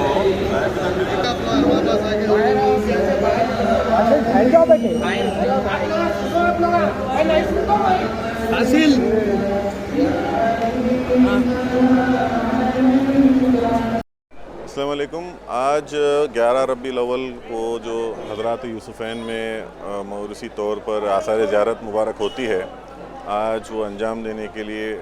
अस्सलाम वालेकुम। आज 11 रबीउल अव्वल को जो हज़रात यूसुफ़ैन में मौरूसी तौर पर आसार ज़ियारत मुबारक होती है, आज वो अंजाम देने के लिए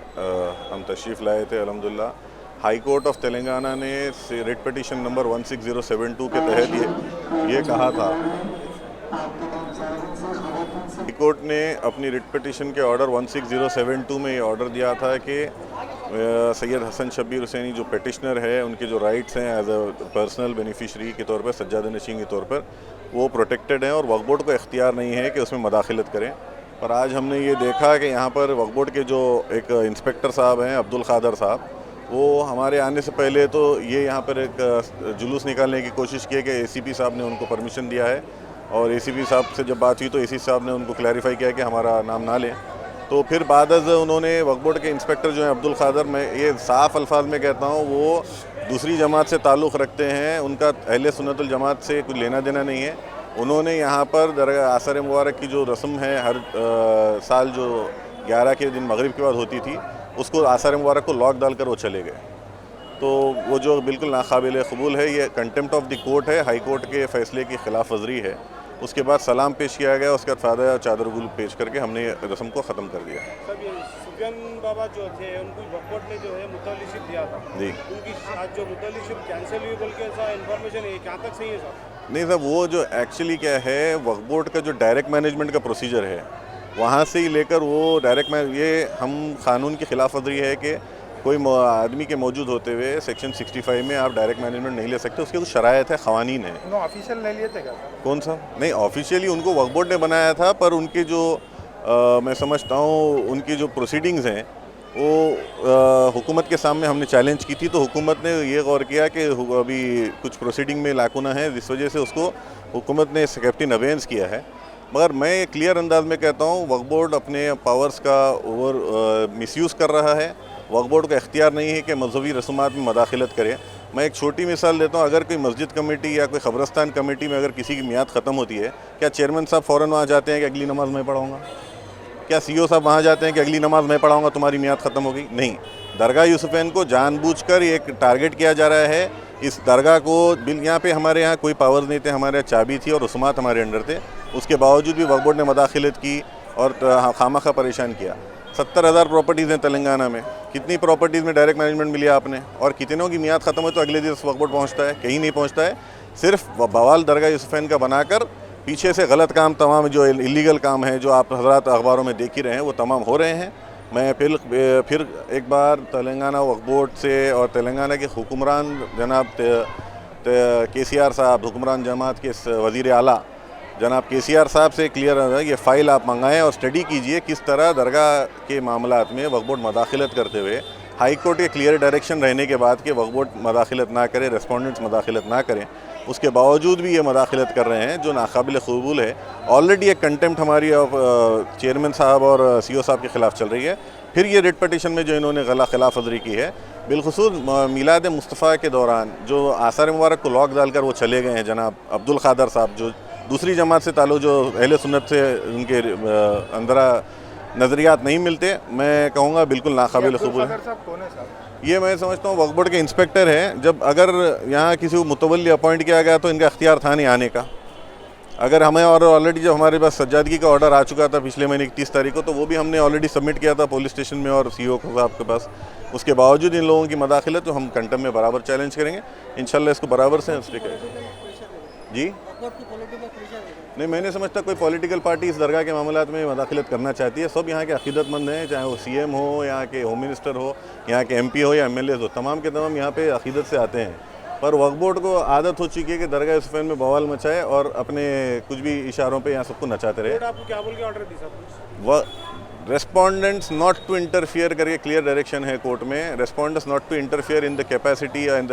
हम तशरीफ़ लाए थे। अल्हम्दुलिल्लाह हाई कोर्ट ऑफ तेलंगाना ने रिट पिटीशन नंबर 16072 के तहत ये कहा था, हाई कोर्ट ने अपनी रिट पिटीशन के ऑर्डर 16072 में ये ऑर्डर दिया था कि सैयद हसन शब्बीर हुसैनी जो पेटिशनर है, उनके जो राइट्स हैं एज अ पर्सनल बेनिफिशरी के तौर पर, सज्जाद नशीन के तौर पर, वो प्रोटेक्टेड हैं और वक्फ बोर्ड को इख्तियार नहीं है कि उसमें मदाखलत करें। पर आज हमने ये देखा कि यहाँ पर वक्फ बोर्ड के जो एक इंस्पेक्टर साहब हैं, अब्दुल खादर साहब, वो हमारे आने से पहले तो ये यहाँ पर एक जुलूस निकालने की कोशिश की कि ACP साहब ने उनको परमिशन दिया है, और ACP साहब से जब बात हुई तो ACP साहब ने उनको क्लैरिफाई किया कि हमारा नाम ना लें। तो फिर बाद उन्होंने वक्फ बोर्ड के इंस्पेक्टर जो हैं अब्दुल खादर, मैं ये साफ़ अल्फाज में कहता हूँ, वो दूसरी जमात से ताल्लुक़ रखते हैं, उनका अहले सुन्नतुल जमात से कुछ लेना देना नहीं है। उन्होंने यहाँ पर दरगाह आसर मुबारक की जो रस्म है हर साल जो 11 के दिन मगरिब के बाद होती थी, उसको आसर मुबारक को लॉक डालकर वो चले गए। तो वो जो बिल्कुल नाकाबिल कबूल है, ये कंटेम्प्ट ऑफ द कोर्ट है, हाई कोर्ट के फ़ैसले की खिलाफ वर्जी है। उसके बाद सलाम पेश किया गया, उसके बाद फ़ायदा चादर गुल पेश करके हमने रस्म को ख़त्म कर दिया। सब ये सुफियान बाबा जो थे, उनको वक्फ बोर्ड ने जो है मुतल्लिशिप दिया था जी, उनकी आज जो मुतल्लिशिप कैंसिल हुई बोल के ऐसा इन्फॉर्मेशन है, क्या तक सही है साहब? नहीं साहब, वो जो एक्चुअली क्या है, वक्फ बोर्ड का जो डायरेक्ट मैनेजमेंट का प्रोसीजर है, वहाँ से ही लेकर वो ये हम कानून की खिलाफ वर्जी है कि कोई आदमी के मौजूद होते हुए सेक्शन 65 में आप डायरेक्ट मैनेजमेंट नहीं ले सकते। उसके कुछ शरायत है, ख़वानीन है। ऑफिशियल ले लिए थे क्या? कौन सा? नहीं, ऑफिशियली उनको वक्फ बोर्ड ने बनाया था, पर उनके जो मैं समझता हूँ उनकी जो प्रोसीडिंग्स हैं वो हुकूमत के सामने हमने चैलेंज की थी, तो हुकूमत ने ये गौर किया कि अभी कुछ प्रोसीडिंग में लाकुना है, जिस वजह से उसको हुकूमत ने कैप्टन अवेंस किया है। मगर मैं क्लियर अंदाज में कहता हूँ, वक्फ बोर्ड अपने पावर्स का ओवर मिसयूज़ कर रहा है। वक्फ बोर्ड का इख्तियार नहीं है कि मजहबी रसूमात में मदाखलत करे। मैं एक छोटी मिसाल देता हूँ, अगर कोई मस्जिद कमेटी या कोई ख़बरस्तान कमेटी में अगर किसी की मियाद ख़त्म होती है, क्या चेयरमैन साहब फ़ौरन वहाँ जाते हैं कि अगली नमाज मैं पढ़ाऊँगा? क्या CO साहब वहाँ जाते हैं कि अगली नमाज मैं पढ़ाऊँगा, तुम्हारी मियाद ख़त्म हो गई? नहीं। दरगाह यूसुफ़ैन को जानबूझकर एक टारगेट किया जा रहा है। इस दरगाह को यहाँ पे हमारे यहाँ कोई पावर नहीं थे, हमारे यहाँ चाबी थी और रसूमात हमारे अंडर थे, उसके बावजूद भी वक्फ बोर्ड ने मदाखलत की और खामखा परेशान किया। 70,000 प्रॉपर्टीज़ हैं तेलंगाना में, कितनी प्रॉपर्टीज़ में डायरेक्ट मैनेजमेंट मिली आपने? और कितनों की मियाद ख़त्म हो तो अगले दिन वक्फ बोर्ड पहुँचता है? कहीं नहीं पहुँचता है। सिर्फ बवाल दरगाह यूसुफ़ैन का बनाकर पीछे से गलत काम, तमाम जो इलीगल काम है जो आप हज़रात अखबारों में देख ही रहे हैं, वो तमाम हो रहे हैं। मैं फिर एक बार तेलंगाना वक्फ बोर्ड से और तेलंगाना के हुक्मरान जनाब KCR साहब, हुक्मरान जमात के वज़ीर आला जनाब KCR साहब से क्लियर है, ये फ़ाइल आप मंगाएं और स्टडी कीजिए किस तरह दरगाह के मामलात में वक्फ बोर्ड मदाखलत करते हुए, हाई कोर्ट के क्लियर डायरेक्शन रहने के बाद कि वक्फ बोर्ड मदाखलत ना करे, रेस्पोंडेंट्स मदाखलत ना करें, उसके बावजूद भी ये मदाखलत कर रहे हैं, जो नाकाबिल कबूल है। ऑलरेडी एक कंटेम्प्ट हमारी चेयरमैन साहब और CO साहब के ख़िलाफ़ चल रही है। फिर ये रिट पिटीशन में जो इन्होंने खिलाफ वर्जी की है, बिलखुसूस मिलाद मुस्तफ़ा के दौरान जो आसार मुबारक को लॉक डालकर वो चले गए हैं जनाब अब्दुल खादर साहब, जो दूसरी जमात से ताल्लुक़, जो अहले सुन्नत से उनके अंदर नज़रियात नहीं मिलते, मैं कहूँगा बिल्कुल नाकाबिल कबूल है। ये मैं समझता हूँ वक्फ बोर्ड के इंस्पेक्टर हैं। जब अगर यहाँ किसी को मुतवल्ली अपॉइंट किया गया तो इनका इख्तियार था नहीं आने का। अगर हमें और ऑलरेडी जब हमारे पास सज्जादगी का ऑर्डर आ चुका था पिछले महीने की 30 तारीख को, तो वो भी हमने ऑलरेडी सबमिट किया था पुलिस स्टेशन में और CO साहब के पास। उसके बावजूद इन लोगों की मदाखलत तो हम कंटेम्प्ट में बराबर चैलेंज करेंगे इंशाल्लाह, इसको बराबर से जी। नहीं, मैं नहीं समझता कोई पॉलिटिकल पार्टी इस दरगाह के मामलात में मदाखलत करना चाहती है। सब यहाँ के अक़ीदतमंद हैं, चाहे वो CM हो, यहाँ के होम मिनिस्टर हो, यहाँ के MP हो या MLA हो, तमाम के तमाम यहाँ पे अक़ीदत से आते हैं। पर वक्फ बोर्ड को आदत हो चुकी है कि दरगाह यूसुफ़ैन में बवाल मचाए और अपने कुछ भी इशारों पे यहाँ सबको नचाते रहे। आपको क्या बोल के ऑर्डर दी साहब? रेस्पोंडेंट्स नॉट टू इंटरफियर करके क्लियर डायरेक्शन है कोर्ट में। Respondents not to interfere in the capacity in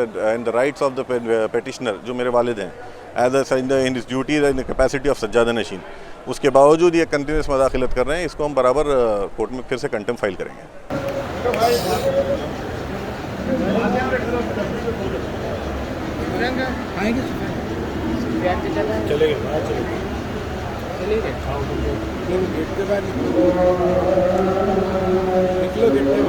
the rights of the petitioner, जो मेरे वालिद हैं, as in his duties in the capacity of सज्जाद नशीन। उसके बावजूद ये कंटिन्यूस मदाखलत कर रहे हैं। इसको हम बराबर कोर्ट में फिर से कंटेम्प्ट फाइल करेंगे। चलेंगे बाहर चलेंगे गेट के बाहर निकलो गेट के बाहर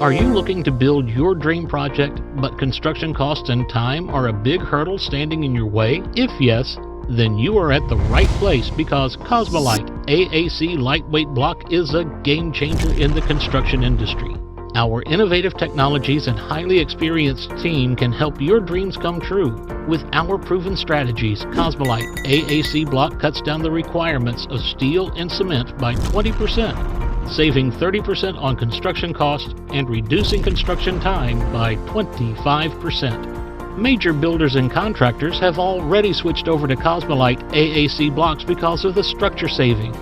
Are you looking to build your dream project, but construction costs and time are a big hurdle standing in your way? If yes, then you are at the right place because Cosmolite AAC lightweight block is a game changer in the construction industry. Our innovative technologies and highly experienced team can help your dreams come true. With our proven strategies, Cosmolite AAC block cuts down the requirements of steel and cement by 20%. Saving 30% on construction costs and reducing construction time by 25%. Major builders and contractors have already switched over to Cosmolite AAC blocks because of the structure saving,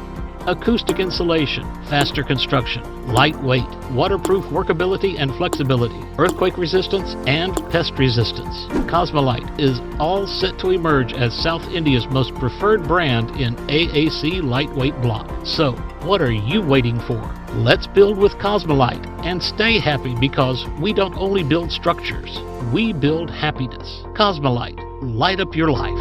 acoustic insulation, faster construction, lightweight, waterproof workability and flexibility, earthquake resistance, and pest resistance. Cosmolite is all set to emerge as South India's most preferred brand in AAC lightweight block. So, what are you waiting for? Let's build with Cosmolite and stay happy because we don't only build structures, we build happiness. Cosmolite, light up your life.